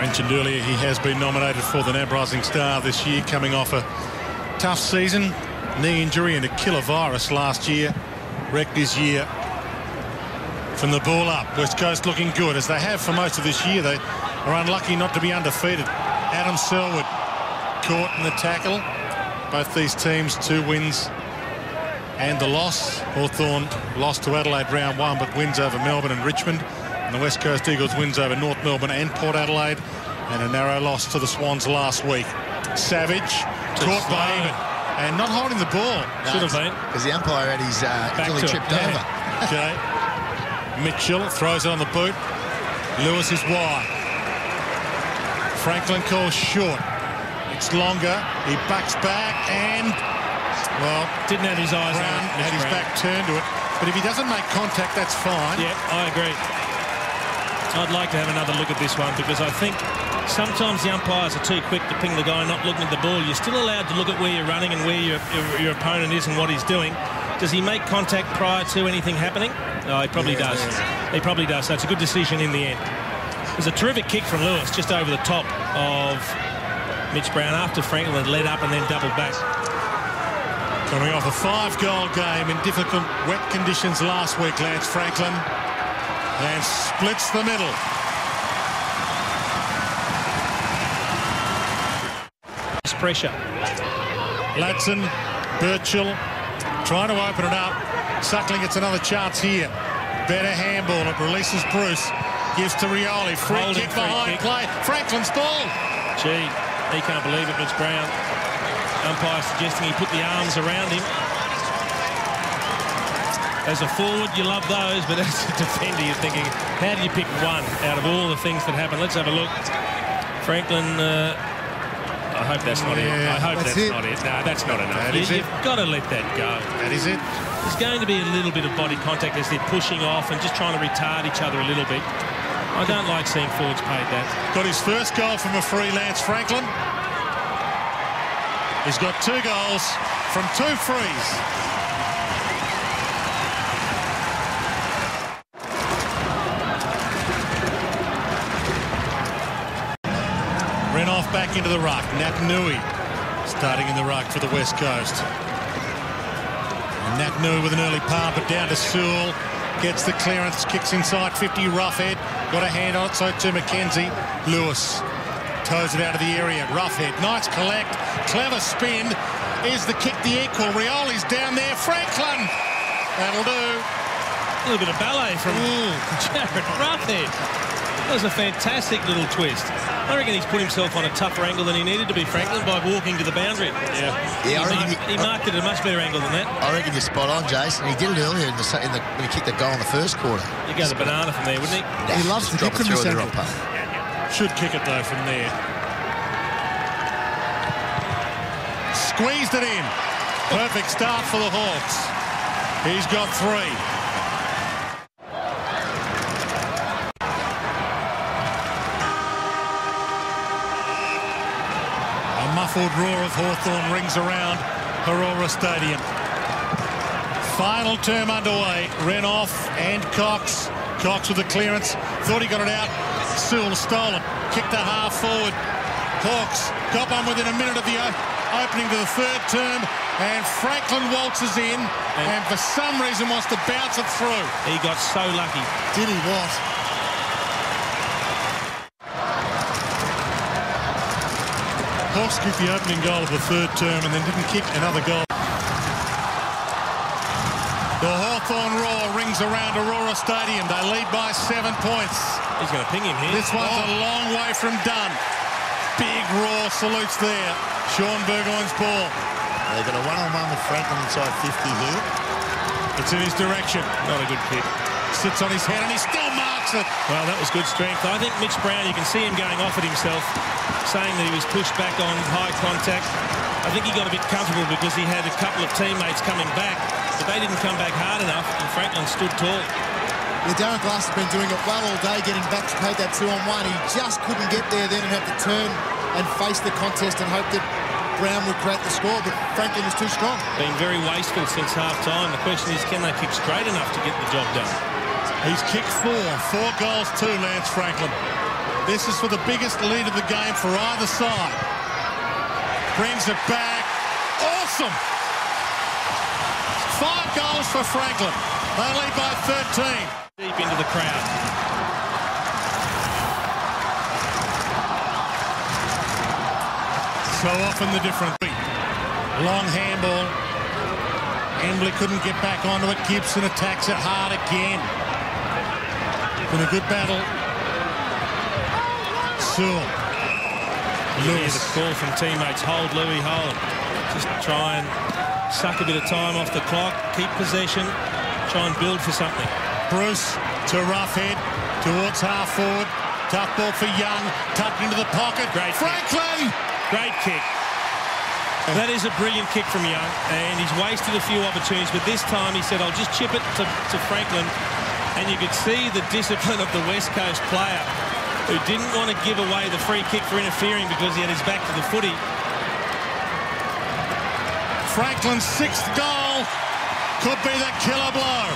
Mentioned earlier, he has been nominated for the NAB Rising Star this year, coming off a tough season, knee injury and a killer virus last year. Wrecked his year from the ball up. West Coast looking good, as they have for most of this year. They are unlucky not to be undefeated. Adam Selwood caught in the tackle. Both these teams 2 wins and the loss. Hawthorn lost to Adelaide round 1, but wins over Melbourne and Richmond. And the West Coast Eagles wins over North Melbourne and Port Adelaide, and a narrow loss to the Swans last week. Savage caught by Eamon and not holding the ball. No, should have been, because the umpire had his nearly tripped over. Okay. Mitchell throws it on the boot. Lewis is wide. Franklin calls short. It's longer. He backs back and, well, didn't have his eyes on it. Had his back turned to it. But if he doesn't make contact, that's fine. Yeah, I agree. I'd like to have another look at this one, because I think sometimes the umpires are too quick to ping the guy not looking at the ball. You're still allowed to look at where you're running and where your opponent is and what he's doing. Does he make contact prior to anything happening? Oh, he probably does. He probably does. So it's a good decision in the end. There's a terrific kick from Lewis just over the top of Mitch Brown after Franklin had led up and then doubled back. Coming off a 5-goal game in difficult wet conditions last week, Lance Franklin, and splits the middle. Pressure. Ladson, Birchall trying to open it up. Suckling gets another chance here. Better handball. It releases Bruce. Gives to Rioli. Free kick behind play. Franklin's ball. Gee, he can't believe it, Mitch Brown. Umpire suggesting he put the arms around him. As a forward, you love those, but as a defender, you're thinking, how do you pick one out of all the things that happen? Let's have a look. Franklin, I hope that's not it. I hope that's not it. No, that's not enough. You've got to let that go. That is it. There's going to be a little bit of body contact as they're pushing off and just trying to retard each other a little bit. I don't like seeing forwards paid that. Got his first goal from a free, Lance Franklin. He's got 2 goals from 2 frees. Renoff back into the ruck. Naknui starting in the ruck for the West Coast. Naknui with an early palm, but down to Sewell. Gets the clearance, kicks inside 50, Roughhead. Got a hand on it, so to McKenzie. Lewis toes it out of the area. Roughhead, nice collect, clever spin. Is the kick the equal? Rioli's down there. Franklin! That'll do. A little bit of ballet from Jared Roughhead. That was a fantastic little twist. I reckon he's put himself on a tougher angle than he needed to be, Franklin, by walking to the boundary. Yeah, he marked it at a much better angle than that. I reckon you're spot on, Jason. He did it earlier when he kicked the goal in the first quarter. He'd go the banana from there, wouldn't he? He loves to kick from the centre. Should kick it, though, from there. Squeezed it in. Perfect start for the Hawks. He's got 3. Muffled roar of Hawthorn rings around Aurora Stadium. Final term underway. Renoff and Cox. Cox with the clearance. Thought he got it out. Sewell stolen. Kicked a half forward. Hawks got one within a minute of the opening to the 3rd term. And Franklin waltzes in and for some reason wants to bounce it through. He got so lucky. Did he what? Hawks kicked the opening goal of the 3rd term and then didn't kick another goal. The Hawthorn roar rings around Aurora Stadium. They lead by 7 points. He's going to ping him here. This one's a long way from done. Big roar salutes there. Sean Burgoyne's ball. They've got a one-on-one with Franklin inside 50 here. It's in his direction. Not a good kick. Sits on his head and he still marks it. Well, that was good strength. I think Mitch Brown, you can see him going off at himself, saying that he was pushed back on high contact. I think he got a bit comfortable because he had a couple of teammates coming back, but they didn't come back hard enough, and Franklin stood tall. Yeah, Darren Glass has been doing it well all day, getting back to take that 2-on-1. He just couldn't get there then and have to turn and face the contest and hope that Brown would create the score, but Franklin was too strong. Been very wasteful since half-time. The question is, can they kick straight enough to get the job done? He's kicked 4 goals too, Lance Franklin. This is for the biggest lead of the game for either side. Brings it back. Awesome! 5 goals for Franklin. They lead by 13. Deep into the crowd. So often the difference. Long handball. Embley couldn't get back onto it. Gibson attacks it hard again. Been a good battle. Sewell. Here's the call from teammates. Hold, Louis, hold. Just try and suck a bit of time off the clock. Keep possession. Try and build for something. Bruce to Roughhead. Towards half forward. Tough ball for Young. Tucked into the pocket. Great Franklin! Great kick. That is a brilliant kick from Young, and he's wasted a few opportunities, but this time he said, I'll just chip it to Franklin, and you could see the discipline of the West Coast player who didn't want to give away the free kick for interfering because he had his back to the footy. Franklin's 6th goal could be the killer blow.